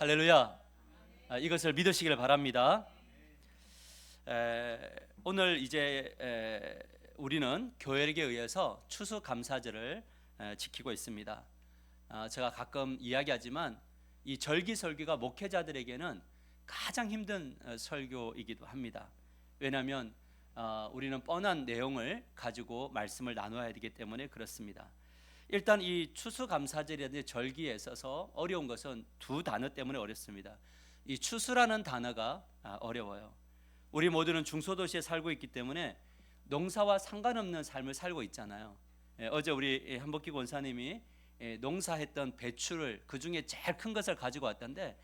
할렐루야. 이것을 믿으시길 바랍니다. 오늘 이제 우리는 교회력에 의해서 추수감사절을 지키고 있습니다. 제가 가끔 이야기하지만 이 절기설교가 목회자들에게는 가장 힘든 설교이기도 합니다. 왜냐하면 우리는 뻔한 내용을 가지고 말씀을 나눠야 되기 때문에 그렇습니다. 일단 이 추수감사절이라든지 절기에 있어서 어려운 것은 두 단어 때문에 어렵습니다. 이 추수라는 단어가 어려워요. 우리 모두는 중소도시에 살고 있기 때문에 농사와 상관없는 삶을 살고 있잖아요. 어제 우리 한복기 권사님이 농사했던 배추를 그 중에 제일 큰 것을 가지고 왔던데,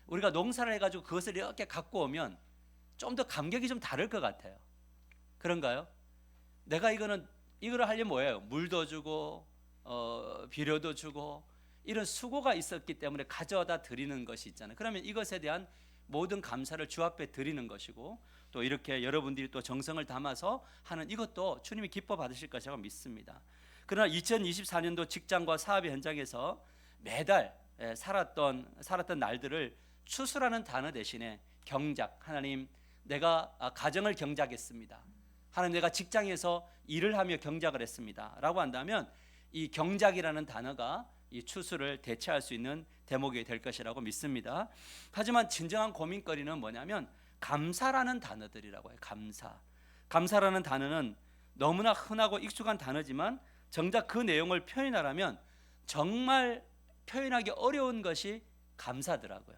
우리가 농사를 해가지고 그것을 이렇게 갖고 오면 좀 더 감격이 좀 다를 것 같아요. 그런가요? 내가 이거를 하려면 뭐예요? 물도 주고 비료도 주고 이런 수고가 있었기 때문에 가져다 드리는 것이 있잖아요. 그러면 이것에 대한 모든 감사를 주 앞에 드리는 것이고, 또 이렇게 여러분들이 또 정성을 담아서 하는 이것도 주님이 기뻐 받으실 것이라고 믿습니다. 그러나 2024년도 직장과 사업의 현장에서 매달 살았던 날들을 추수라는 단어 대신에 경작, 하나님 내가 가정을 경작했습니다, 하나님 내가 직장에서 일을 하며 경작을 했습니다 라고 한다면 이 경작이라는 단어가 이 추수를 대체할 수 있는 대목이 될 것이라고 믿습니다. 하지만 진정한 고민거리는 뭐냐면 감사라는 단어들이라고 해요. 감사라는 단어는 너무나 흔하고 익숙한 단어지만 정작 그 내용을 표현하려면 정말 표현하기 어려운 것이 감사더라고요.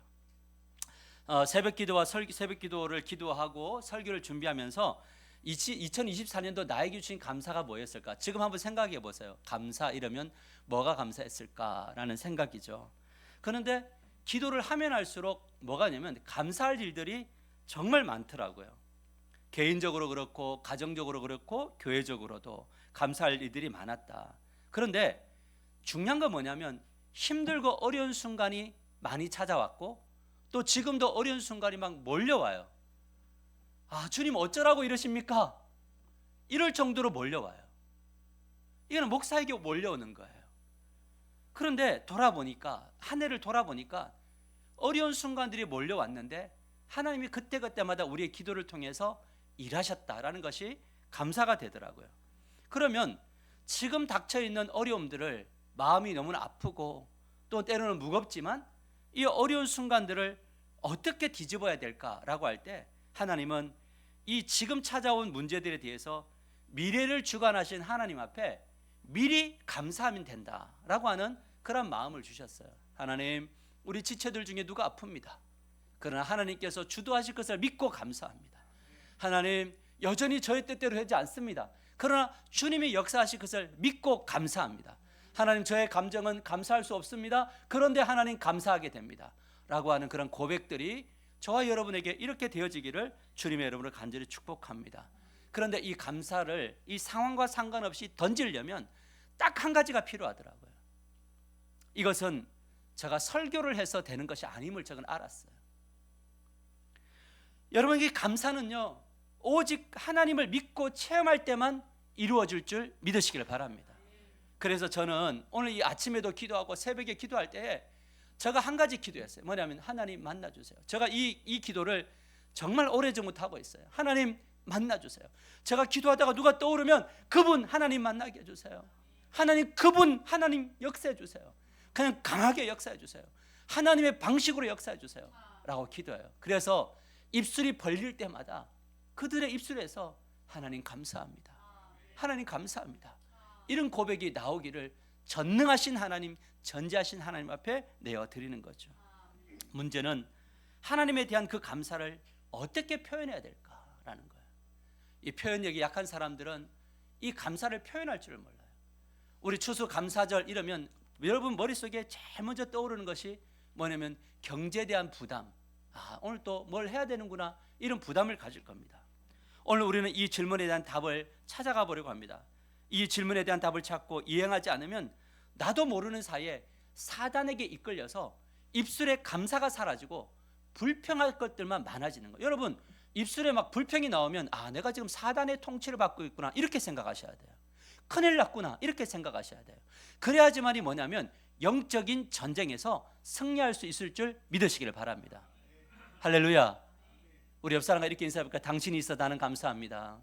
새벽기도와 새벽기도를 기도하고 설교를 준비하면서 2024년도 나에게 주신 감사가 뭐였을까? 지금 한번 생각해 보세요. 감사 이러면 뭐가 감사했을까라는 생각이죠. 그런데 기도를 하면 할수록 뭐가 냐면 감사할 일들이 정말 많더라고요. 개인적으로 그렇고 가정적으로 그렇고 교회적으로도 감사할 일들이 많았다. 그런데 중요한 건 뭐냐면 힘들고 어려운 순간이 많이 찾아왔고 또 지금도 어려운 순간이 막 몰려와요. 주님 어쩌라고 이러십니까? 이럴 정도로 몰려와요. 이거는 목사에게 몰려오는 거예요. 그런데 한 해를 돌아보니까 어려운 순간들이 몰려왔는데 하나님이 그때마다 우리의 기도를 통해서 일하셨다라는 것이 감사가 되더라고요. 그러면 지금 닥쳐있는 어려움들을 마음이 너무나 아프고 또 때로는 무겁지만 이 어려운 순간들을 어떻게 뒤집어야 될까라고 할 때 하나님은 이 지금 찾아온 문제들에 대해서 미래를 주관하신 하나님 앞에 미리 감사하면 된다라고 하는 그런 마음을 주셨어요. 하나님, 우리 지체들 중에 누가 아픕니다. 그러나 하나님께서 주도하실 것을 믿고 감사합니다. 하나님, 여전히 저의 뜻대로 하지 않습니다. 그러나 주님이 역사하실 것을 믿고 감사합니다. 하나님, 저의 감정은 감사할 수 없습니다. 그런데 하나님 감사하게 됩니다 라고 하는 그런 고백들이 저와 여러분에게 이렇게 되어지기를 주님의 이름으로 간절히 축복합니다. 그런데 이 감사를 이 상황과 상관없이 던지려면 딱 한 가지가 필요하더라고요. 이것은 제가 설교를 해서 되는 것이 아님을 저는 알았어요. 여러분에게 감사는요, 오직 하나님을 믿고 체험할 때만 이루어질 줄 믿으시길 바랍니다. 그래서 저는 오늘 이 아침에도 기도하고 새벽에 기도할 때 제가 한 가지 기도했어요. 뭐냐면 하나님 만나주세요. 제가 이 기도를 정말 오래전부터 하고 있어요. 하나님 만나주세요. 제가 기도하다가 누가 떠오르면 그분 하나님 만나게 해주세요. 그분 하나님 역사해 주세요. 그냥 강하게 역사해 주세요. 하나님의 방식으로 역사해 주세요 라고 기도해요. 그래서 입술이 벌릴 때마다 그들의 입술에서 하나님 감사합니다, 하나님 감사합니다, 이런 고백이 나오기를 전능하신 하나님, 전지하신 하나님 앞에 내어드리는 거죠. 문제는 하나님에 대한 그 감사를 어떻게 표현해야 될까라는 거예요. 이 표현력이 약한 사람들은 이 감사를 표현할 줄을 몰라요. 우리 추수감사절 이러면 여러분 머릿속에 제일 먼저 떠오르는 것이 뭐냐면 경제에 대한 부담, 오늘 또 뭘 해야 되는구나, 이런 부담을 가질 겁니다. 오늘 우리는 이 질문에 대한 답을 찾아가 보려고 합니다. 이 질문에 대한 답을 찾고 이행하지 않으면 나도 모르는 사이에 사단에게 이끌려서 입술에 감사가 사라지고 불평할 것들만 많아지는 거예요. 여러분, 입술에 막 불평이 나오면 내가 지금 사단의 통치를 받고 있구나 이렇게 생각하셔야 돼요. 큰일 났구나 이렇게 생각하셔야 돼요. 그래야지만이 뭐냐면 영적인 전쟁에서 승리할 수 있을 줄 믿으시기를 바랍니다. 할렐루야. 우리 옆 사람과 이렇게 인사해볼까? 당신이 있어 나는 감사합니다.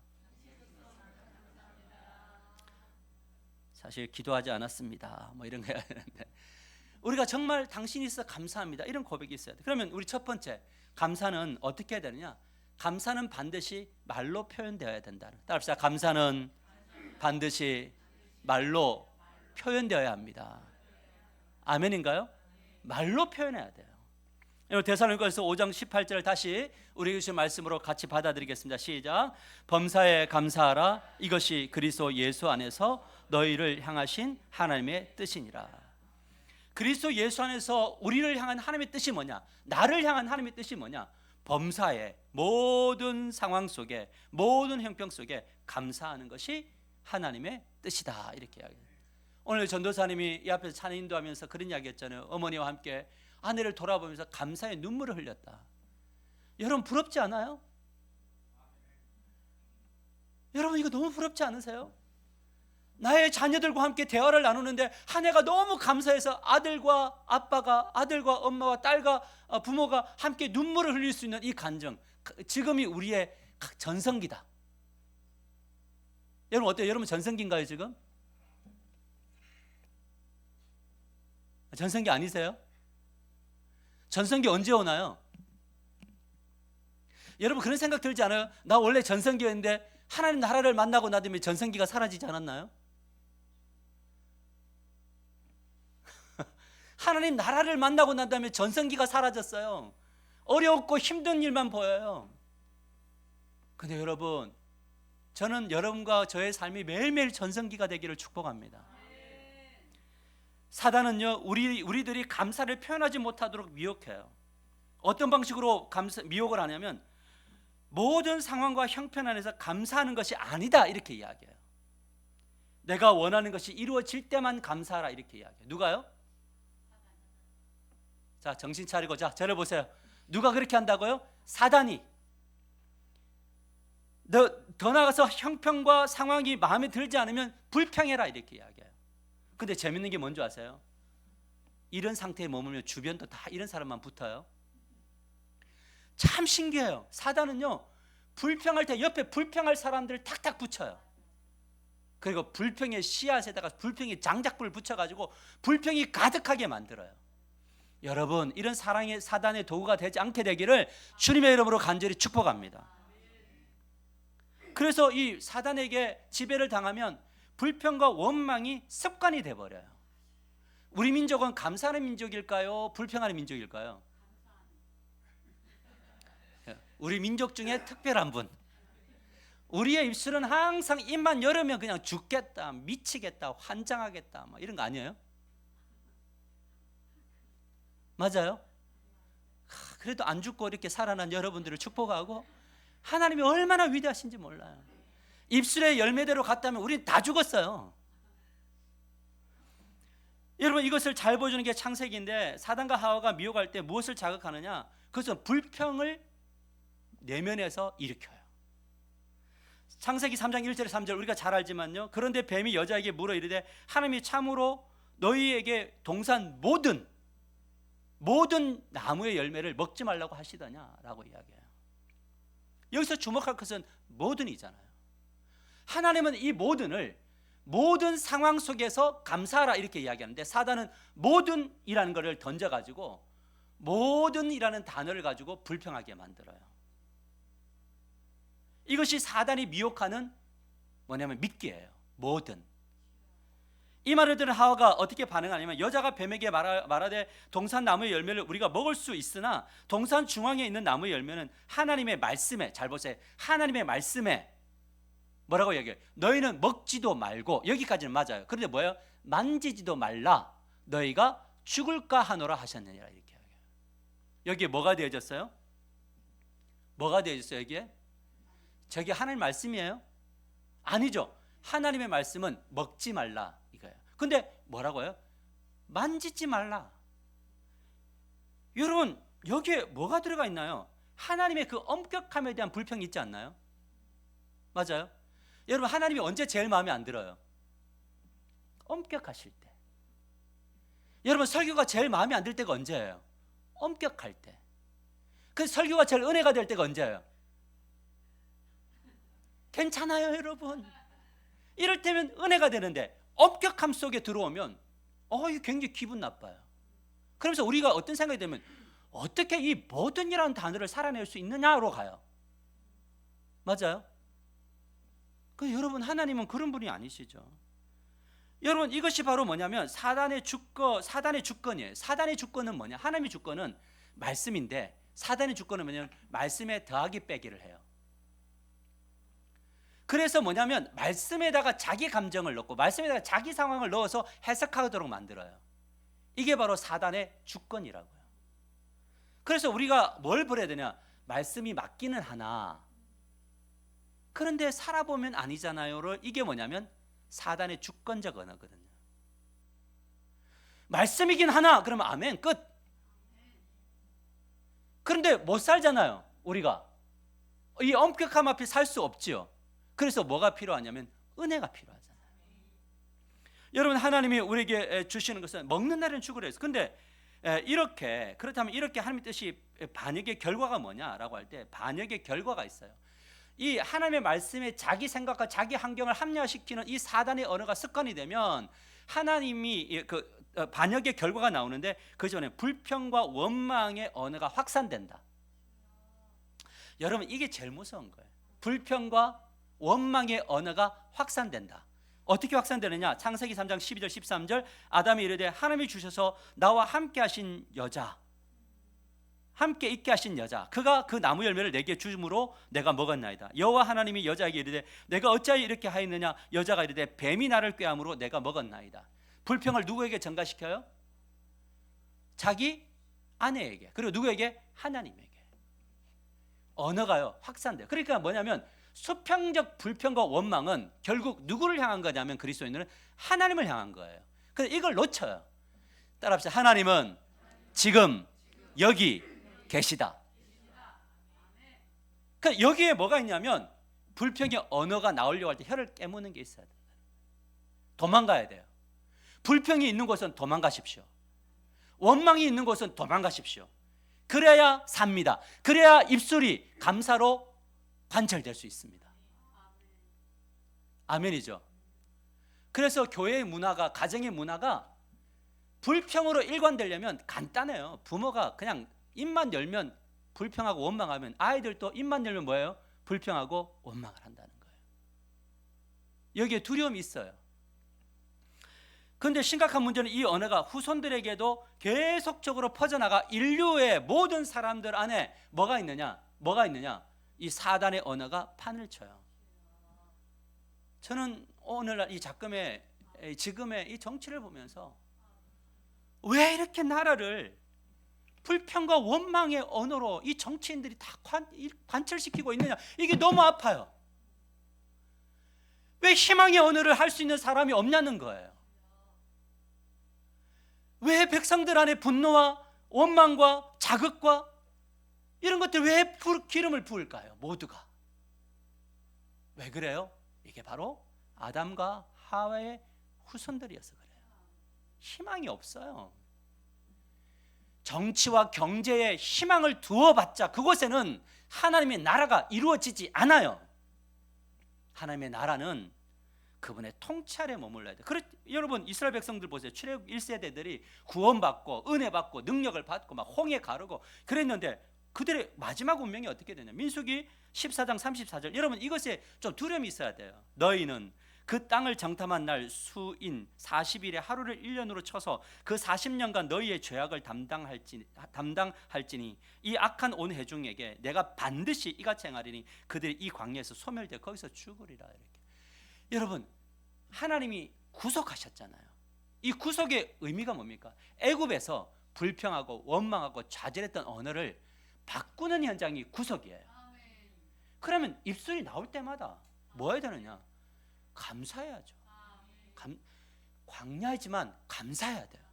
사실 기도하지 않았습니다. 뭐 이런 거 해야 되는데 우리가 정말 당신이 있어 감사합니다. 이런 고백이 있어야 돼. 그러면 우리 첫 번째 감사는 어떻게 해야 되느냐? 감사는 반드시 말로 표현되어야 된다. 따라합시다. 감사는 반드시 말로 표현되어야 합니다. 아멘인가요? 말로 표현해야 돼요. 데살로니가서 5장 18절을 다시 우리 주신 말씀으로 같이 받아들이겠습니다. 시작. 범사에 감사하라. 이것이 그리스도 예수 안에서 너희를 향하신 하나님의 뜻이니라. 그리스도 예수 안에서 우리를 향한 하나님의 뜻이 뭐냐? 나를 향한 하나님의 뜻이 뭐냐? 범사에 모든 상황 속에 모든 형평 속에 감사하는 것이 하나님의 뜻이다. 이렇게 이야기해요. 오늘 전도사님이 이 앞에서 찬양 인도하면서 그런 이야기 했잖아요. 어머니와 함께 아내를 돌아보면서 감사의 눈물을 흘렸다. 여러분 부럽지 않아요? 여러분 이거 너무 부럽지 않으세요? 나의 자녀들과 함께 대화를 나누는데 한 해가 너무 감사해서 아들과 아빠가, 아들과 엄마와 딸과 부모가 함께 눈물을 흘릴 수 있는 이 감정, 지금이 우리의 전성기다. 여러분 어때요? 여러분 전성기인가요 지금? 전성기 아니세요? 전성기 언제 오나요? 여러분 그런 생각 들지 않아요? 나 원래 전성기였는데 하나님 나라를 만나고 나더니 전성기가 사라지지 않았나요? 하나님 나라를 만나고 난 다음에 전성기가 사라졌어요. 어렵고 힘든 일만 보여요. 근데 여러분, 저는 여러분과 저의 삶이 매일매일 전성기가 되기를 축복합니다. 사단은요, 우리들이 감사를 표현하지 못하도록 미혹해요. 어떤 방식으로 미혹을 하냐면 모든 상황과 형편 안에서 감사하는 것이 아니다 이렇게 이야기해요. 내가 원하는 것이 이루어질 때만 감사하라 이렇게 이야기해요. 누가요? 자, 정신 차리고 자, 저를 보세요. 누가 그렇게 한다고요? 사단이. 더 나아가서 형편과 상황이 마음에 들지 않으면 불평해라 이렇게 이야기해요. 근데 재밌는 게 뭔지 아세요? 이런 상태에 머물면 주변도 다 이런 사람만 붙어요. 참 신기해요. 사단은요, 불평할 때 옆에 불평할 사람들을 탁탁 붙여요. 그리고 불평의 씨앗에다가 불평의 장작불을 붙여가지고 불평이 가득하게 만들어요. 여러분, 이런 사랑의 사단의 도구가 되지 않게 되기를 주님의 이름으로 간절히 축복합니다. 그래서 이 사단에게 지배를 당하면 불평과 원망이 습관이 돼버려요. 우리 민족은 감사하는 민족일까요? 불평하는 민족일까요? 우리 민족 중에 특별한 분. 우리의 입술은 항상 입만 열으면 그냥 죽겠다, 미치겠다, 환장하겠다 뭐 이런 거 아니에요? 맞아요? 그래도 안 죽고 이렇게 살아난 여러분들을 축복하고 하나님이 얼마나 위대하신지 몰라요. 입술의 열매대로 갔다면 우린 다 죽었어요. 여러분 이것을 잘 보여주는 게 창세기인데 사단과 하와가 미혹할 때 무엇을 자극하느냐? 그것은 불평을 내면에서 일으켜요. 창세기 3장 1절에 3절 우리가 잘 알지만요. 그런데 뱀이 여자에게 물어 이르되 하나님이 참으로 너희에게 동산 모든 나무의 열매를 먹지 말라고 하시더냐라고 이야기해요. 여기서 주목할 것은 모든이잖아요. 하나님은 이 모든을 모든 상황 속에서 감사하라 이렇게 이야기하는데 사단은 모든이라는 것을 던져가지고 모든이라는 단어를 가지고 불평하게 만들어요. 이것이 사단이 미혹하는 뭐냐면 미끼예요. 모든. 이 말을 들은 하와가 어떻게 반응하냐면 여자가 뱀에게 말하되 동산 나무의 열매를 우리가 먹을 수 있으나 동산 중앙에 있는 나무의 열매는 하나님의 말씀에, 잘 보세요, 하나님의 말씀에 뭐라고 얘기해요? 너희는 먹지도 말고, 여기까지는 맞아요. 그런데 뭐예요? 만지지도 말라, 너희가 죽을까 하노라 하셨느니라 이렇게 얘기해요. 여기에 뭐가 되어졌어요? 뭐가 되어졌어요 여기에? 저게 하나님 말씀이에요? 아니죠. 하나님의 말씀은 먹지 말라 이거예요. 근데 뭐라고요? 만지지 말라. 여러분 여기에 뭐가 들어가 있나요? 하나님의 그 엄격함에 대한 불평이 있지 않나요? 맞아요? 여러분 하나님이 언제 제일 마음에 안 들어요? 엄격하실 때. 여러분 설교가 제일 마음에 안 들 때가 언제예요? 엄격할 때. 그 설교가 제일 은혜가 될 때가 언제예요? 괜찮아요 여러분. 이럴 때면 은혜가 되는데 엄격함 속에 들어오면 이거 굉장히 기분 나빠요. 그러면서 우리가 어떤 생각이 들면 어떻게 이 모든이라는 단어를 살아낼 수 있느냐로 가요. 맞아요? 여러분 하나님은 그런 분이 아니시죠. 여러분 이것이 바로 뭐냐면 사단의 주권이에요. 사단의 주권은 뭐냐? 하나님의 주권은 말씀인데 사단의 주권은 뭐냐면 말씀에 더하기 빼기를 해요. 그래서 뭐냐면 말씀에다가 자기 감정을 넣고 말씀에다가 자기 상황을 넣어서 해석하도록 만들어요. 이게 바로 사단의 주권이라고요. 그래서 우리가 뭘 버려야 되냐? 말씀이 맞기는 하나 그런데 살아보면 아니잖아요를 이게 뭐냐면 사단의 주권적 언어거든요. 말씀이긴 하나 그러면 아멘 끝. 그런데 못 살잖아요. 우리가 이 엄격함 앞에 살 수 없지요. 그래서 뭐가 필요하냐면 은혜가 필요하잖아요. 여러분 하나님이 우리에게 주시는 것은 먹는 날은 죽으라 했어요. 근데 이렇게 그렇다면 이렇게 하나님의 뜻이 반역의 결과가 뭐냐라고 할 때 반역의 결과가 있어요. 이 하나님의 말씀에 자기 생각과 자기 환경을 합리화시키는 이 사단의 언어가 습관이 되면 하나님이 반역의 결과가 나오는데 그 전에 불평과 원망의 언어가 확산된다. 여러분 이게 제일 무서운 거예요. 불평과 원망의 언어가 확산된다. 어떻게 확산되느냐? 창세기 3장 12절 13절 아담이 이르되 하나님이 주셔서 나와 함께 하신 여자 함께 있게 하신 여자 그가 그 나무 열매를 내게 주므로 내가 먹었나이다. 여호와 하나님이 여자에게 이르되 내가 어찌하여 이렇게 하였느냐? 여자가 이르되 뱀이 나를 꾀함으로 내가 먹었나이다. 불평을 누구에게 전가시켜요? 자기 아내에게. 그리고 누구에게? 하나님에게. 언어가요 확산돼요. 그러니까 뭐냐면 수평적 불평과 원망은 결국 누구를 향한 거냐면 그리스도인들은 하나님을 향한 거예요. 그래서 이걸 놓쳐요. 따라합시다. 하나님은 지금 여기 계시다. 그러니까 여기에 뭐가 있냐면 불평의 언어가 나오려고 할 때 혀를 깨무는 게 있어야 돼요. 도망가야 돼요. 불평이 있는 곳은 도망가십시오. 원망이 있는 곳은 도망가십시오. 그래야 삽니다. 그래야 입술이 감사로 관철될 수 있습니다. 아멘이죠. 그래서 교회의 문화가 가정의 문화가 불평으로 일관되려면 간단해요. 부모가 그냥 입만 열면 불평하고 원망하면 아이들도 입만 열면 뭐예요? 불평하고 원망을 한다는 거예요. 여기에 두려움이 있어요. 그런데 심각한 문제는 이 언어가 후손들에게도 계속적으로 퍼져나가 인류의 모든 사람들 안에 뭐가 있느냐? 이 사단의 언어가 판을 쳐요. 저는 오늘날 이 지금의 이 정치를 보면서 왜 이렇게 나라를 불평과 원망의 언어로 이 정치인들이 다 관철시키고 있느냐? 이게 너무 아파요. 왜 희망의 언어를 할 수 있는 사람이 없냐는 거예요. 왜 백성들 안에 분노와 원망과 자극과 이런 것들 왜 기름을 부을까요? 모두가. 왜 그래요? 이게 바로 아담과 하와의 후손들이어서 그래요. 희망이 없어요. 정치와 경제에 희망을 두어봤자 그곳에는 하나님의 나라가 이루어지지 않아요. 하나님의 나라는 그분의 통찰에 머물러야 돼요. 여러분 이스라엘 백성들 보세요. 출애굽 1세대들이 구원받고 은혜 받고 능력을 받고 막 홍해 가르고 그랬는데 그들의 마지막 운명이 어떻게 되냐? 민수기 14장 34절. 여러분 이것에 좀 두려움이 있어야 돼요. 너희는 그 땅을 정탐한 날 수인 40일에 하루를 1년으로 쳐서 그 40년간 너희의 죄악을 담당할지니 이 악한 온 회중에게 내가 반드시 이같이 행하리니 그들이 이 광야에서 소멸되어 거기서 죽으리라. 이렇게. 여러분 하나님이 구속하셨잖아요. 이 구속의 의미가 뭡니까? 애굽에서 불평하고 원망하고 좌절했던 언어를 바꾸는 현장이 구속이에요. 그러면 입술이 나올 때마다 뭐 해야 되느냐? 감사해야죠. 광야이지만 감사해야 돼요.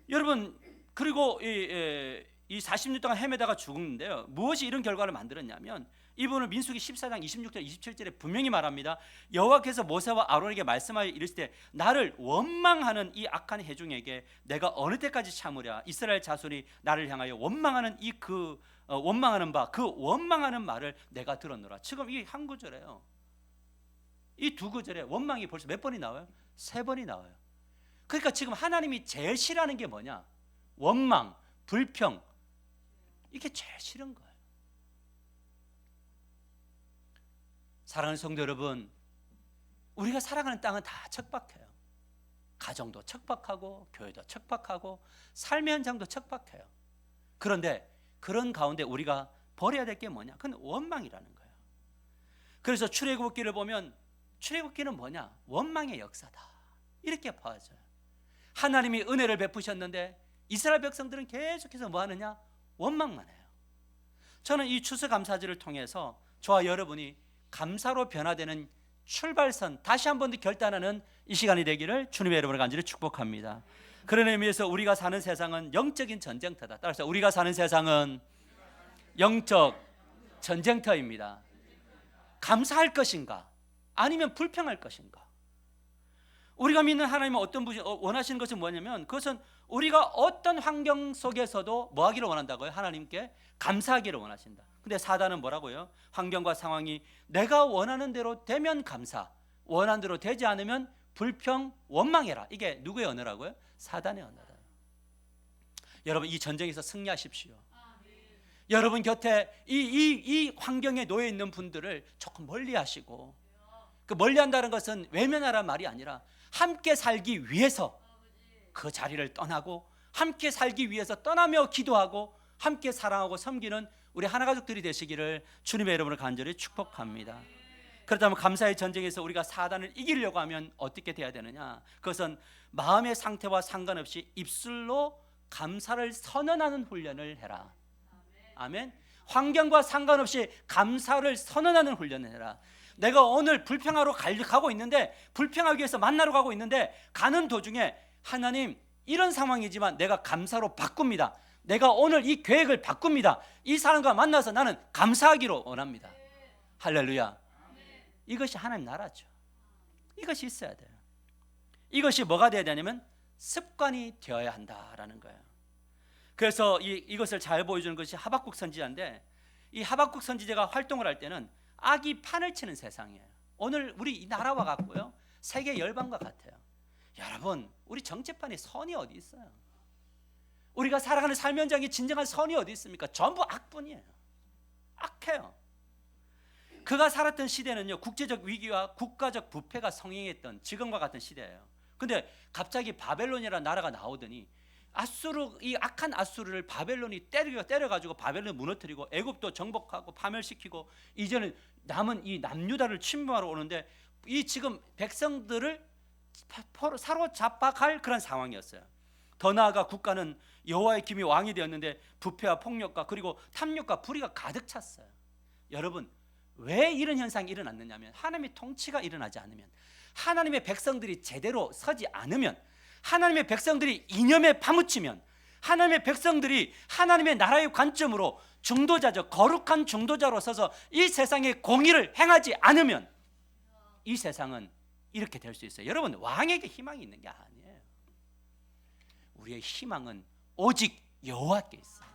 여러분 그리고 이 40년 동안 헤매다가 죽었는데요. 무엇이 이런 결과를 만들었냐면 이분을 민수기 14장 26절 27절에 분명히 말합니다. 여호와께서 모세와 아론에게 말씀하여 이르실 때 나를 원망하는 이 악한 회중에게 내가 어느 때까지 참으랴. 이스라엘 자손이 나를 향하여 원망하는 원망하는 바 그 원망하는 말을 내가 들었노라. 지금 이 한 구절에요. 이 두 구절에 원망이 벌써 몇 번이 나와요? 3번이 나와요. 그러니까 지금 하나님이 제일 싫어하는 게 뭐냐? 원망, 불평. 이게 제일 싫은 거예요. 사랑하는 성도 여러분, 우리가 살아가는 땅은 다 척박해요. 가정도 척박하고 교회도 척박하고 삶의 현장도 척박해요. 그런데 그런 가운데 우리가 버려야 될 게 뭐냐? 그건 원망이라는 거예요. 그래서 출애굽기를 보면 출애굽기는 뭐냐? 원망의 역사다. 이렇게 봐져요. 하나님이 은혜를 베푸셨는데 이스라엘 백성들은 계속해서 뭐 하느냐? 원망만 해요. 저는 이 추수감사절을 통해서 저와 여러분이 감사로 변화되는 출발선 다시 한 번 더 결단하는 이 시간이 되기를 주님의 이름으로 간절히 축복합니다. 그런 의미에서 우리가 사는 세상은 영적인 전쟁터다. 따라서 우리가 사는 세상은 영적 전쟁터입니다. 감사할 것인가? 아니면 불평할 것인가? 우리가 믿는 하나님은 어떤 분이 원하시는 것은 뭐냐면 그것은 우리가 어떤 환경 속에서도 뭐 하기를 원한다고요? 하나님께 감사하기를 원하신다. 근데 사단은 뭐라고요? 환경과 상황이 내가 원하는 대로 되면 감사, 원하는 대로 되지 않으면 불평, 원망해라. 이게 누구의 언어라고요? 사단의 언어다. 여러분 이 전쟁에서 승리하십시오. 여러분 곁에 이 환경에 놓여 있는 분들을 조금 멀리하시고, 그 멀리한다는 것은 외면하란 말이 아니라 함께 살기 위해서 그 자리를 떠나고 함께 살기 위해서 떠나며 기도하고 함께 사랑하고 섬기는 우리 하나가족들이 되시기를 주님의 이름으로 간절히 축복합니다. 그렇다면 감사의 전쟁에서 우리가 사단을 이기려고 하면 어떻게 돼야 되느냐? 그것은 마음의 상태와 상관없이 입술로 감사를 선언하는 훈련을 해라. 아멘. 환경과 상관없이 감사를 선언하는 훈련을 해라. 내가 오늘 불평하러 가고 있는데, 불평하기 위해서 만나러 가고 있는데 가는 도중에 하나님 이런 상황이지만 내가 감사로 바꿉니다. 내가 오늘 이 계획을 바꿉니다. 이 사람과 만나서 나는 감사하기로 원합니다. 할렐루야. 이것이 하나님 나라죠. 이것이 있어야 돼요. 이것이 뭐가 되어야 되냐면 습관이 되어야 한다라는 거예요. 그래서 이것을 잘 보여주는 것이 하박국 선지자인데, 이 하박국 선지자가 활동을 할 때는 악이 판을 치는 세상이에요. 오늘 우리 이 나라와 같고요, 세계 열방과 같아요. 여러분 우리 정치판에 선이 어디 있어요? 우리가 살아가는 삶 현장에 진정한 선이 어디 있습니까? 전부 악뿐이에요. 악해요. 그가 살았던 시대는요, 국제적 위기와 국가적 부패가 성행했던 지금과 같은 시대예요. 근데 갑자기 바벨론이라는 나라가 나오더니 이 악한 아수르를 바벨론이 때려가지고 바벨론 무너뜨리고 애굽도 정복하고 파멸시키고 이제는 남은 이 남유다를 침범하러 오는데 이 지금 백성들을 사로잡아갈 그런 상황이었어요. 더 나아가 국가는 여호와의 김이 왕이 되었는데 부패와 폭력과 그리고 탐욕과 불의가 가득 찼어요. 여러분 왜 이런 현상이 일어났느냐면 하나님의 통치가 일어나지 않으면, 하나님의 백성들이 제대로 서지 않으면, 하나님의 백성들이 이념에 파묻히면, 하나님의 백성들이 하나님의 나라의 관점으로 중도자적 거룩한 중도자로 서서 이 세상의 공의를 행하지 않으면 이 세상은 이렇게 될 수 있어요. 여러분 왕에게 희망이 있는 게 아니에요. 우리의 희망은 오직 여호와께 있어요.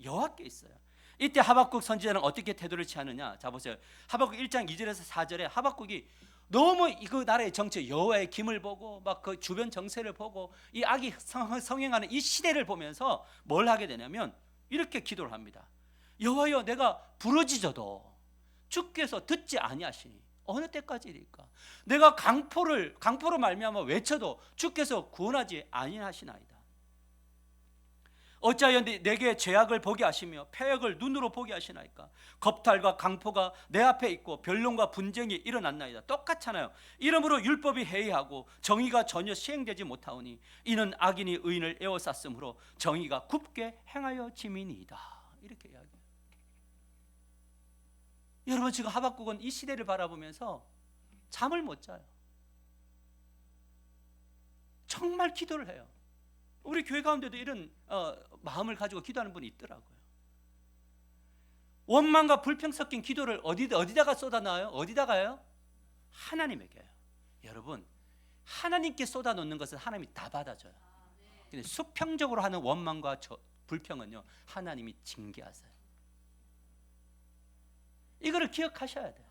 여호와께 있어요. 이때 하박국 선지자는 어떻게 태도를 취하느냐? 자 보세요. 하박국 1장 2절에서 4절에 하박국이 너무 그 나라의 정치, 여호와의 김을 보고 막 그 주변 정세를 보고 이 악이 성행하는 이 시대를 보면서 뭘 하게 되냐면 이렇게 기도를 합니다. 여호와여, 내가 부르짖어도 주께서 듣지 아니하시니 어느 때까지일까? 내가 강포로 말미암아 외쳐도 주께서 구원하지 아니하시나이다. 어찌하여 내게 죄악을 보게 하시며 패역을 눈으로 보게 하시나이까? 겁탈과 강포가 내 앞에 있고 변론과 분쟁이 일어났나이다. 똑같잖아요. 이러므로 율법이 해이하고 정의가 전혀 시행되지 못하오니 이는 악인이 의인을 에워쌌으므로 정의가 굽게 행하여 지민이다. 이렇게 이야기해요. 여러분 지금 하박국은 이 시대를 바라보면서 잠을 못 자요. 정말 기도를 해요. 우리 교회 가운데도 이런 마음을 가지고 기도하는 분이 있더라고요. 원망과 불평 섞인 기도를 어디다가 쏟아놔요? 어디다가요? 하나님에게요. 여러분, 하나님께 쏟아놓는 것은 하나님이 다 받아줘요. 근데 수평적으로 하는 원망과 불평은요, 하나님이 징계하세요. 이거를 기억하셔야 돼요.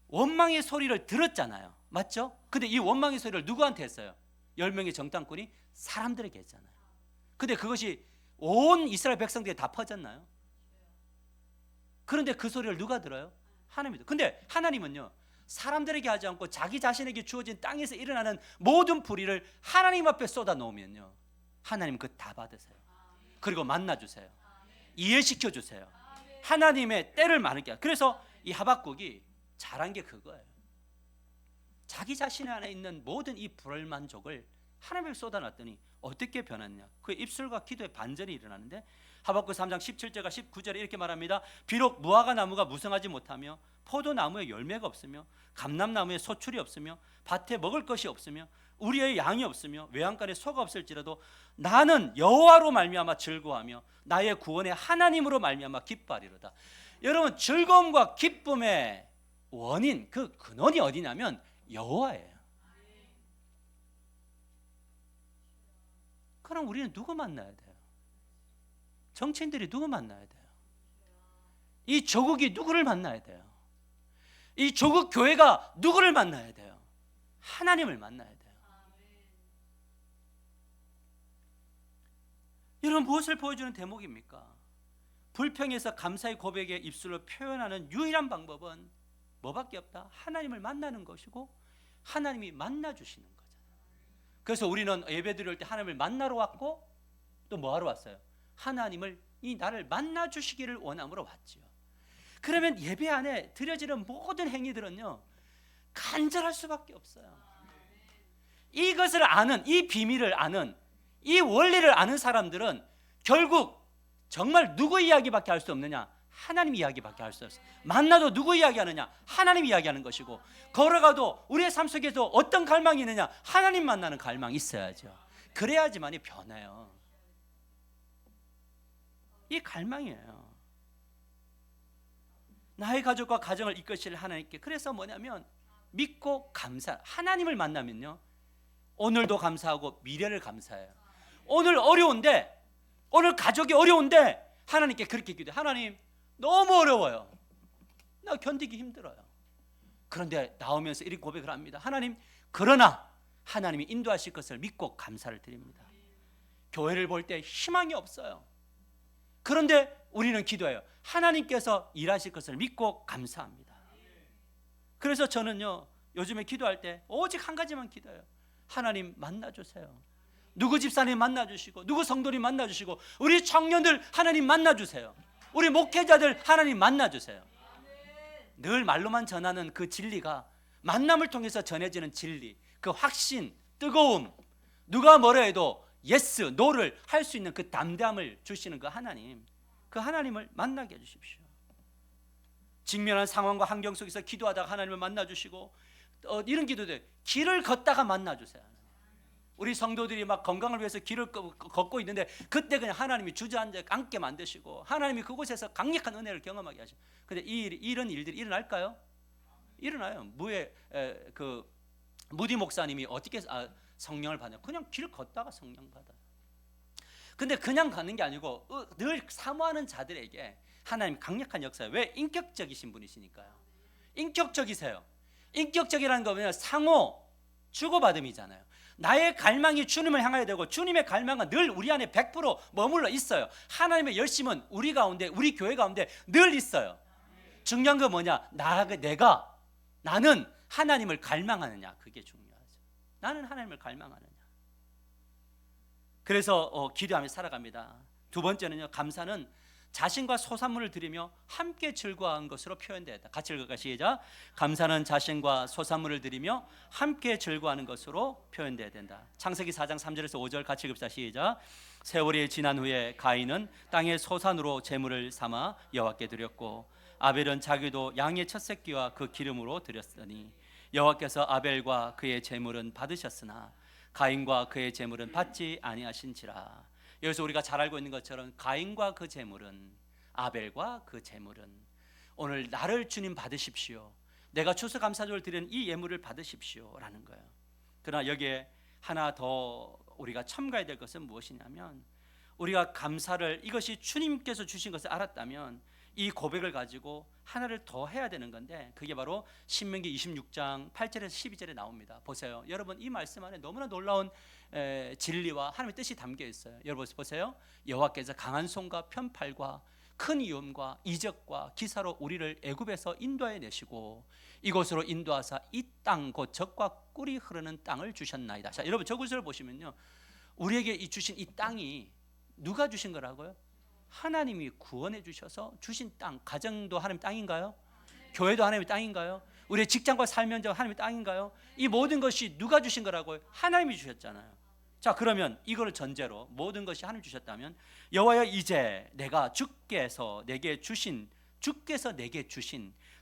원망의 소리를 들었잖아요. 맞죠? 근데 이 원망의 소리를 누구한테 했어요? 10명의 정탐꾼이 사람들에게 했잖아요. 근데 그것이 온 이스라엘 백성들에 다 퍼졌나요? 그런데 그 소리를 누가 들어요? 하나님이. 근데 하나님은요, 사람들에게 하지 않고 자기 자신에게 주어진 땅에서 일어나는 모든 불의를 하나님 앞에 쏟아 놓으면요, 하나님 그거 다 받으세요. 그리고 만나주세요. 이해시켜 주세요. 하나님의 때를 많게. 그래서 이 하박국이 잘한 게 그거예요. 자기 자신 안에 있는 모든 이 불만족을 하나님께 쏟아놨더니 어떻게 변했냐? 그 입술과 기도의 반전이 일어나는데, 하박국 3장 17절과 19절에 이렇게 말합니다. 비록 무화과 나무가 무성하지 못하며 포도나무에 열매가 없으며 감람나무에 소출이 없으며 밭에 먹을 것이 없으며 우리의 양이 없으며 외양간에 소가 없을지라도 나는 여호와로 말미암아 즐거워하며 나의 구원의 하나님으로 말미암아 기뻐하리로다. 여러분, 즐거움과 기쁨의 원인, 그 근원이 어디냐면 여호와예요. 그럼 우리는 누구 만나야 돼요? 정치인들이 누구 만나야 돼요? 이 조국이 누구를 만나야 돼요? 이 조국 교회가 누구를 만나야 돼요? 하나님을 만나야 돼요. 여러분, 무엇을 보여주는 대목입니까? 불평에서 감사의 고백의 입술로 표현하는 유일한 방법은 뭐밖에 없다? 하나님을 만나는 것이고 하나님이 만나주시는 거잖아요. 그래서 우리는 예배드릴 때 하나님을 만나러 왔고 또 뭐하러 왔어요? 하나님을, 이 나를 만나주시기를 원함으로 왔지요. 그러면 예배 안에 드려지는 모든 행위들은요, 간절할 수밖에 없어요. 이것을 아는, 이 비밀을 아는, 이 원리를 아는 사람들은 결국 정말 누구 이야기밖에 할 수 없느냐? 하나님 이야기밖에 할 수 없어요. 만나도 누구 이야기하느냐? 하나님 이야기하는 것이고, 걸어가도 우리의 삶 속에서 어떤 갈망이 있느냐? 하나님 만나는 갈망이 있어야죠. 그래야지만이 변해요. 이 갈망이에요. 나의 가족과 가정을 이끄실 하나님께. 그래서 뭐냐면 믿고 감사. 하나님을 만나면요, 오늘도 감사하고 미래를 감사해요. 오늘 어려운데, 오늘 가족이 어려운데 하나님께 그렇게 기도해. 하나님, 너무 어려워요. 나 견디기 힘들어요. 그런데 나오면서 이렇게 고백을 합니다. 하나님, 그러나 하나님이 인도하실 것을 믿고 감사를 드립니다. 교회를 볼 때 희망이 없어요. 그런데 우리는 기도해요. 하나님께서 일하실 것을 믿고 감사합니다. 그래서 저는요, 요즘에 기도할 때 오직 한 가지만 기도해요. 하나님 만나주세요. 누구 집사님 만나주시고, 누구 성도님 만나주시고, 우리 청년들 하나님 만나주세요. 우리 목회자들 하나님 만나주세요. 늘 말로만 전하는 그 진리가 만남을 통해서 전해지는 진리, 그 확신, 뜨거움, 누가 뭐라 해도 예스, 노를 할 수 있는 그 담대함을 주시는 그 하나님, 그 하나님을 만나게 해주십시오. 직면한 상황과 환경 속에서 기도하다가 하나님을 만나주시고, 이런 기도들, 길을 걷다가 만나주세요. 우리 성도들이 막 건강을 위해서 길을 걷고 있는데 그때 그냥 하나님이 주저앉아 앉게 만드시고, 하나님이 그곳에서 강력한 은혜를 경험하게 하시고. 근데 이런 일들이 일어날까요? 일어나요. 무디 목사님이 어떻게 성령을 받냐? 그냥 길 걷다가 성령 받아요. 근데 그냥 가는 게 아니고 늘 사모하는 자들에게 하나님 강력한 역사예요. 왜? 인격적이신 분이시니까요. 인격적이세요. 인격적이라는 거는 상호 주고받음이잖아요. 나의 갈망이 주님을 향하여 되고 주님의 갈망은 늘 우리 안에 100% 머물러 있어요. 하나님의 열심은 우리 가운데, 우리 교회 가운데 늘 있어요. 중요한 건 뭐냐? 나는 하나님을 갈망하느냐, 그게 중요하죠. 나는 하나님을 갈망하느냐. 그래서 기도하며 살아갑니다. 두 번째는요, 감사는 자신과 소산물을 드리며 함께 즐거워한 것으로 표현되었다. 같이 읽을까? 시작. 감사는 자신과 소산물을 드리며 함께 즐거워하는 것으로 표현되어야 된다. 창세기 4장 3절에서 5절 같이 읽읍시다. 시작. 세월이 지난 후에 가인은 땅의 소산으로 제물을 삼아 여호와께 드렸고, 아벨은 자기도 양의 첫 새끼와 그 기름으로 드렸으니 여호와께서 아벨과 그의 제물은 받으셨으나 가인과 그의 재물은 받지 아니하신지라. 여기서 우리가 잘 알고 있는 것처럼 가인과 그 재물은, 아벨과 그 재물은 오늘 나를 주님 받으십시오, 내가 추수감사절을 드리는 이 예물을 받으십시오 라는 거예요. 그러나 여기에 하나 더 우리가 첨가해야 될 것은 무엇이냐면, 우리가 감사를, 이것이 주님께서 주신 것을 알았다면 이 고백을 가지고 하나를 더 해야 되는 건데, 그게 바로 신명기 26장 8절에서 12절에 나옵니다. 보세요. 여러분, 이 말씀 안에 너무나 놀라운 진리와 하나님의 뜻이 담겨 있어요. 여러분 보세요. 여호와께서 강한 손과 편팔과 큰 위엄과 이적과 기사로 우리를 애굽에서 인도해 내시고 이곳으로 인도하사 이 땅 곧 젖과 꿀이 흐르는 땅을 주셨나이다. 자, 여러분 저 구절을 보시면요, 우리에게 이 주신 이 땅이 누가 주신 거라고요? 하나님이 구원해 주셔서 주신 땅. 가정도 하나님의 땅인가요? 교회도 하나님의 땅인가요? 우리의 직장과 삶 현장 하나님의 땅인가요? 이 모든 것이 누가 주신 거라고요? 하나님이 주셨잖아요. 자, 그러면 이거를 전제로 모든 것이 하나님 주셨다면, 여호와여 이제 내가 주께서 내게 주신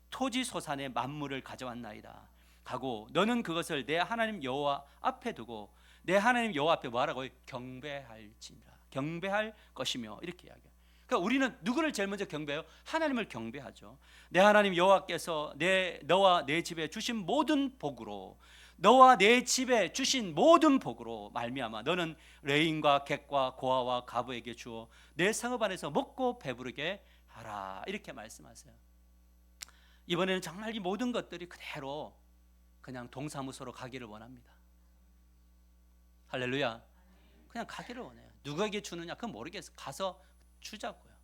토지 소산의 만물을 가져왔나이다 하고 너는 그것을 내 하나님 여호와 앞에 두고 내 하나님 여호와 앞에 뭐하라고요? 경배할지니라. 경배할 것이며, 이렇게 이야기해요. 그러니까 우리는 누구를 제일 먼저 경배해요? 하나님을 경배하죠. 내 하나님 여호와께서 너와 내 집에 주신 모든 복으로, 너와 내 집에 주신 모든 복으로 말미암아 너는 레인과 객과 고아와 가부에게 주어 내 성읍 안에서 먹고 배부르게 하라. 이렇게 말씀하세요. 이번에는 정말 이 모든 것들이 그대로 그냥 동사무소로 가기를 원합니다. 할렐루야. 그냥 가기를 원해요. 누구에게 주느냐 그건 모르겠어요. 가서 주자고요.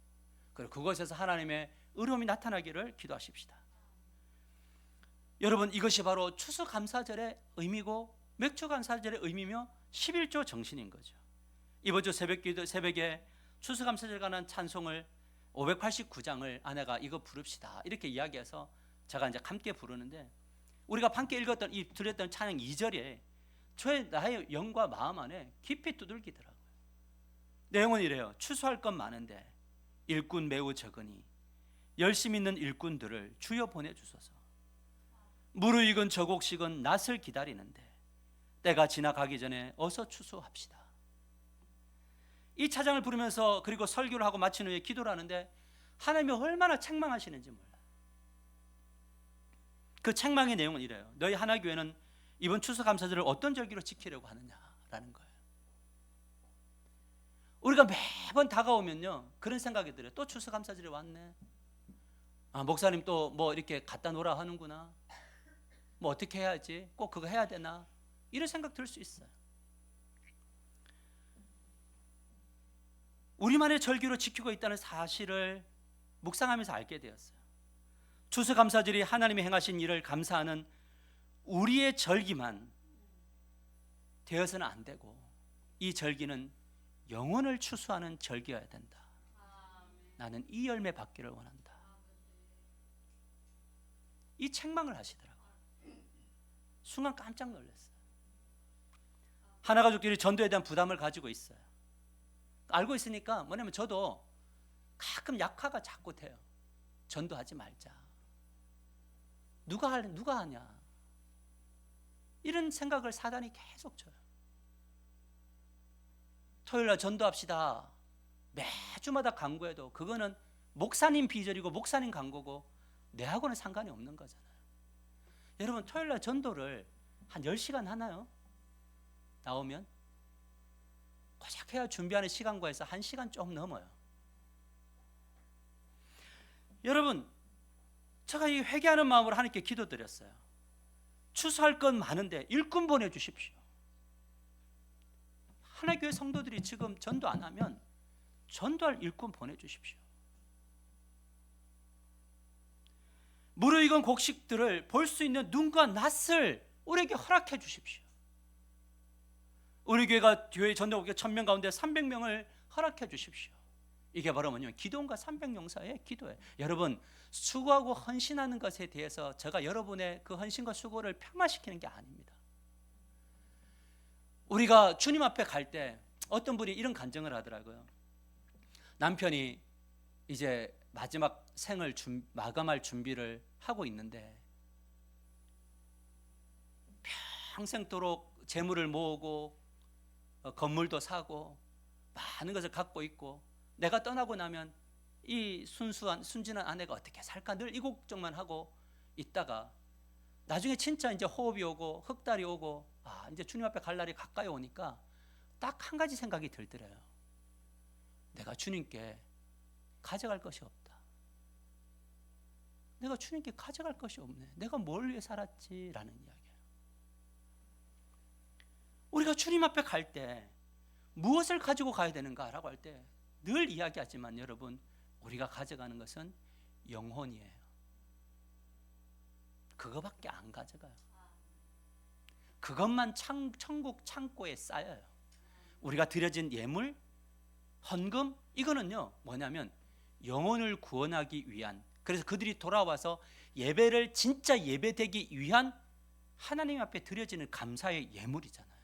그리고 그곳에서 하나님의 의로움이 나타나기를 기도하십시다. 여러분, 이것이 바로 추수감사절의 의미고 맥주감사절의 의미며 11조 정신인 거죠. 이번 주 새벽에 추수감사절 관한 찬송을 589장을 아내가 이거 부릅시다 이렇게 이야기해서 제가 이제 함께 부르는데, 우리가 함께 읽었던 이 들었던 찬양 2절에 나의 영과 마음 안에 깊이 두들기더라고요. 내용은 이래요. 추수할 것 많은데 일꾼 매우 적으니 열심 있는 일꾼들을 주여 보내주소서. 무르익은 저 곡식은 낫을 기다리는데 때가 지나가기 전에 어서 추수합시다. 이 찬양을 부르면서 그리고 설교를 하고 마친 후에 기도를 하는데 하나님이 얼마나 책망하시는지 몰라요. 그 책망의 내용은 이래요. 너희 하나교회는 이번 추수감사절을 어떤 절기로 지키려고 하느냐라는 거예요. 우리가 매번 다가오면요 그런 생각이 들어요. 또 추수감사절이 왔네. 목사님 또 뭐 이렇게 갖다 놓으라 하는구나. 뭐 어떻게 해야지? 꼭 그거 해야 되나? 이런 생각 들 수 있어요. 우리만의 절기로 지키고 있다는 사실을 묵상하면서 알게 되었어요. 추수감사절이 하나님이 행하신 일을 감사하는 우리의 절기만 되어서는 안 되고, 이 절기는 영혼을 추수하는 절기여야 된다. 나는 이 열매 받기를 원한다. 이 책망을 하시더라고요. 순간 깜짝 놀랐어요. 하나가족들이 전도에 대한 부담을 가지고 있어요. 알고 있으니까 뭐냐면 저도 가끔 약화가 자꾸 돼요. 전도하지 말자. 누가 하냐. 이런 생각을 사단이 계속 줘요. 토요일날 전도합시다. 매주마다 강구해도 그거는 목사님 비전이고 목사님 강구고 내하고는 상관이 없는 거잖아요. 여러분, 토요일날 전도를 한 10시간 하나요? 나오면 고작 해야 준비하는 시간과 해서 1시간 좀 넘어요. 여러분, 제가 이 회개하는 마음으로 하나님께 기도드렸어요. 추수할 건 많은데 일꾼 보내주십시오. 하나교회 성도들이 지금 전도 안 하면 전도할 일꾼 보내주십시오. 무르익은 곡식들을 볼 수 있는 눈과 낯을 우리에게 허락해 주십시오. 우리 교회가 교회 전도국회 1000명 가운데 300명을 허락해 주십시오. 이게 바로 뭐냐면 기도원과 300용사의 기도예요. 여러분, 수고하고 헌신하는 것에 대해서 제가 여러분의 그 헌신과 수고를 폄하시키는 게 아닙니다. 우리가 주님 앞에 갈 때 어떤 분이 이런 간증을 하더라고요. 남편이 이제 마지막 생을 마감할 준비를 하고 있는데 평생도록 재물을 모으고 건물도 사고 많은 것을 갖고 있고 내가 떠나고 나면 이 순진한 아내가 어떻게 살까 늘 이 걱정만 하고 있다가 나중에 진짜 이제 호흡이 오고 흑달이 오고 이제 주님 앞에 갈 날이 가까이 오니까 딱 한 가지 생각이 들더래요. 내가 주님께 가져갈 것이 없다. 내가 주님께 가져갈 것이 없네. 내가 뭘 위해 살았지라는 이야기예요. 우리가 주님 앞에 갈 때 무엇을 가지고 가야 되는가라고 할 때 늘 이야기하지만 여러분, 우리가 가져가는 것은 영혼이에요. 그거밖에 안 가져가요. 그것만 천국 창고에 쌓여요. 우리가 드려진 예물, 헌금, 이거는요 뭐냐면 영혼을 구원하기 위한, 그래서 그들이 돌아와서 예배를 진짜 예배되기 위한 하나님 앞에 드려지는 감사의 예물이잖아요.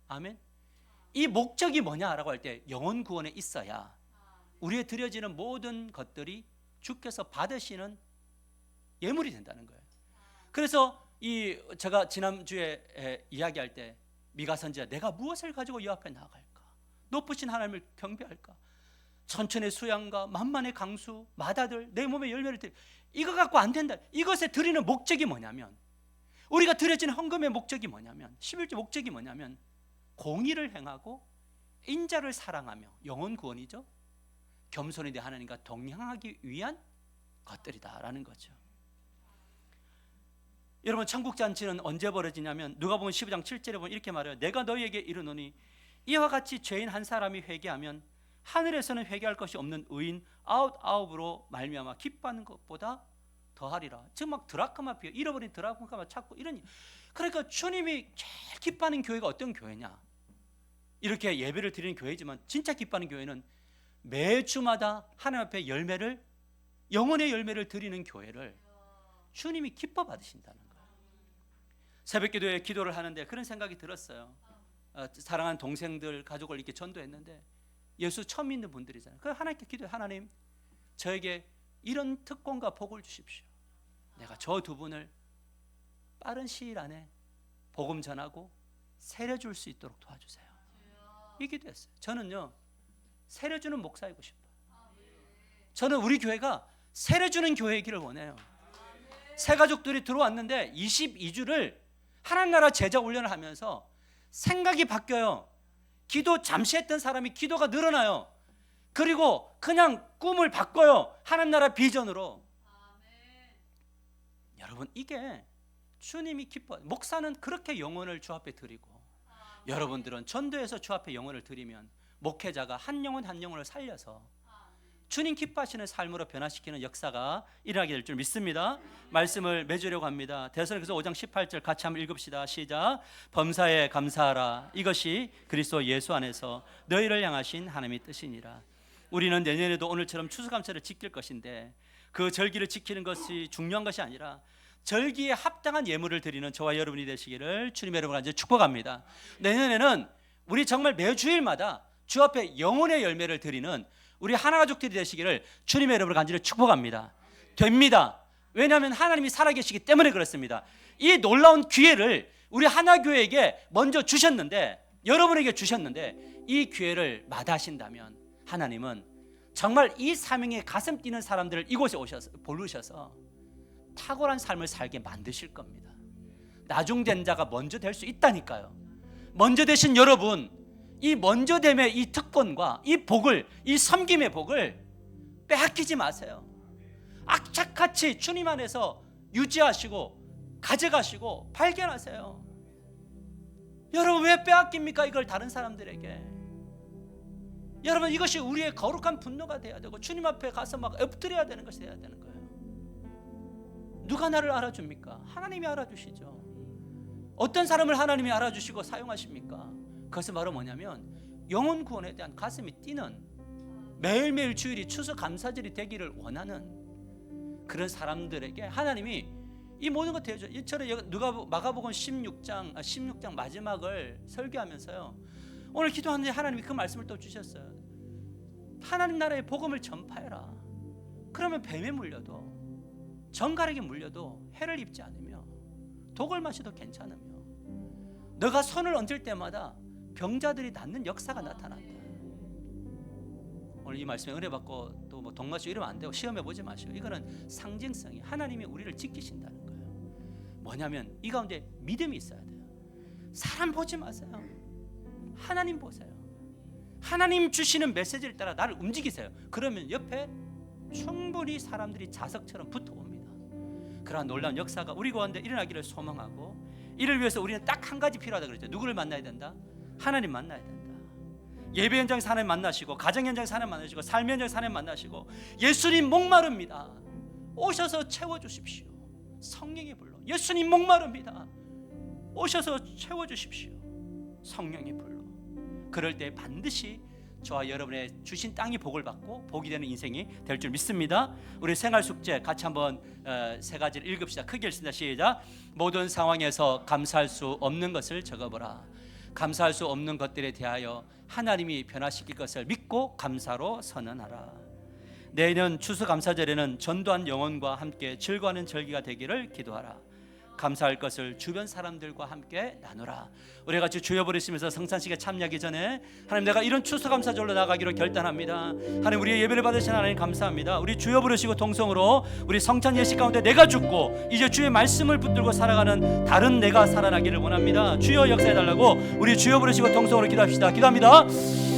아멘. 이 목적이 뭐냐라고 할 때 영혼 구원에 있어야 우리의 드려지는 모든 것들이 주께서 받으시는 예물이 된다는 거예요. 그래서 제가 지난주에 이야기할 때 미가 선지자, 내가 무엇을 가지고 여 앞에 나아갈까? 높으신 하나님을 경배할까? 천천의 수양과 만만의 강수, 마다들, 내 몸에 열매를 드리, 이거 갖고 안 된다. 이것에 드리는 목적이 뭐냐면, 우리가 드려진 헌금의 목적이 뭐냐면, 11조 목적이 뭐냐면 공의를 행하고 인자를 사랑하며, 영혼 구원이죠, 겸손히 대 하나님과 동행하기 위한 것들이다라는 거죠. 여러분, 천국잔치는 언제 벌어지냐면 누가복음 15장 7절에 보면 이렇게 말해요. 내가 너희에게 이르노니 이와 같이 죄인 한 사람이 회개하면 하늘에서는 회개할 것이 없는 의인 아홉으로 말미암아 기뻐하는 것보다 더하리라. 지금 막 드라크마 피해, 잃어버린 드라크마 찾고 이런. 그러니까 주님이 제일 기뻐하는 교회가 어떤 교회냐? 이렇게 예배를 드리는 교회지만 진짜 기뻐하는 교회는 매주마다 하나님 앞에 열매를, 영혼의 열매를 드리는 교회를 주님이 기뻐 받으신다는 거예요. 새벽기도에 기도를 하는데 그런 생각이 들었어요. 사랑하는 동생들, 가족을 이렇게 전도했는데 예수 처음 믿는 분들이잖아요. 그래서 하나님께 기도해. 하나님, 저에게 이런 특권과 복을 주십시오. 내가 저 두 분을 빠른 시일 안에 복음 전하고 세례 줄 수 있도록 도와주세요. 이 기도했어요. 저는요 세례 주는 목사이고 싶어요. 저는 우리 교회가 세례 주는 교회이기를 원해요. 새 가족들이 들어왔는데 22주를 하나님 나라 제자 훈련을 하면서 생각이 바뀌어요. 기도 잠시 했던 사람이 기도가 늘어나요. 그리고 그냥 꿈을 바꿔요. 하나님 나라 비전으로. 여러분, 이게 주님이 기뻐요. 목사는 그렇게 영혼을 주 앞에 드리고, 여러분들은 전도해서 주 앞에 영혼을 드리면 목회자가 한 영혼 한 영혼을 살려서 주님 기뻐하시는 삶으로 변화시키는 역사가 일어나게 될 줄 믿습니다. 말씀을 맺으려고 합니다. 데살로니가서 5장 18절 같이 한번 읽읍시다. 시작. 범사에 감사하라. 이것이 그리스도 예수 안에서 너희를 향하신 하나님의 뜻이니라. 우리는 내년에도 오늘처럼 추수감사를 지킬 것인데 그 절기를 지키는 것이 중요한 것이 아니라 절기에 합당한 예물을 드리는 저와 여러분이 되시기를 주님의 이름으로 간절히 축복합니다. 내년에는 우리 정말 매주일마다 주 앞에 영혼의 열매를 드리는 우리 하나가족들이 되시기를 주님의 이름으로 간절히 축복합니다. 됩니다. 왜냐하면 하나님이 살아계시기 때문에 그렇습니다. 이 놀라운 기회를 우리 하나교회에게 먼저 주셨는데, 여러분에게 주셨는데, 이 기회를 마다하신다면 하나님은 정말 이 사명에 가슴 뛰는 사람들을 이곳에 부르셔서 탁월한 삶을 살게 만드실 겁니다. 나중된 자가 먼저 될 수 있다니까요. 먼저 되신 여러분, 이 먼저됨의 이 특권과 이 복을, 이 섬김의 복을 빼앗기지 마세요. 악착같이 주님 안에서 유지하시고 가져가시고 발견하세요. 여러분, 왜 빼앗깁니까? 이걸 다른 사람들에게. 여러분, 이것이 우리의 거룩한 분노가 돼야 되고 주님 앞에 가서 막 엎드려야 되는 것이 돼야 되는 거예요. 누가 나를 알아줍니까? 하나님이 알아주시죠. 어떤 사람을 하나님이 알아주시고 사용하십니까? 그것은 바로 뭐냐면 영혼 구원에 대한 가슴이 뛰는, 매일매일 주일이 추수감사절이 되기를 원하는 그런 사람들에게 하나님이 이 모든 것 대해줘. 이처럼 마가복음 16장 마지막을 설교하면서요, 오늘 기도하는데 하나님이 그 말씀을 또 주셨어요. 하나님 나라의 복음을 전파해라. 그러면 뱀에 물려도, 정갈에게 물려도 해를 입지 않으며 독을 마셔도 괜찮으며, 너가 손을 얹을 때마다 병자들이 낫는 역사가 나타난다. 오늘 이 말씀에 은혜 받고 또 뭐 동마시고 이러면 안 되고 시험해 보지 마시고, 이거는 상징성이 하나님이 우리를 지키신다는 거예요. 뭐냐면 이 가운데 믿음이 있어야 돼요. 사람 보지 마세요. 하나님 보세요. 하나님 주시는 메시지를 따라 나를 움직이세요. 그러면 옆에 충분히 사람들이 자석처럼 붙어옵니다. 그러한 놀라운 역사가 우리 가운데 일어나기를 소망하고, 이를 위해서 우리는 딱 한 가지 필요하다 그랬죠. 누구를 만나야 된다? 하나님 만나야 된다. 예배 현장에서 하나님 만나시고, 가정 현장에서 하나님 만나시고, 삶의 현장에서 하나님 만나시고, 예수님 목마릅니다. 오셔서 채워주십시오. 성령의 불로 예수님 목마릅니다. 오셔서 채워주십시오. 성령의 불로. 그럴 때 반드시 저와 여러분의 주신 땅이 복을 받고 복이 되는 인생이 될 줄 믿습니다. 우리 생활 숙제 같이 한번 세 가지를 읽읍시다. 크게 읽습니다. 시작. 모든 상황에서 감사할 수 없는 것을 적어보라. 감사할 수 없는 것들에 대하여 하나님이 변화시킬 것을 믿고 감사로 선언하라. 내년 추수감사절에는 전도한 영혼과 함께 즐거워하는 절기가 되기를 기도하라. 감사할 것을 주변 사람들과 함께 나누라. 우리 같이 주여 부르시면서 성찬식에 참여하기 전에, 하나님 내가 이런 추수감사절로 나가기로 결단합니다. 하나님 우리의 예배를 받으신 하나님 감사합니다. 우리 주여 부르시고 동성으로 우리 성찬 예식 가운데 내가 죽고 이제 주의 말씀을 붙들고 살아가는 다른 내가 살아나기를 원합니다. 주여 역사해달라고 우리 주여 부르시고 동성으로 기도합시다. 기도합니다.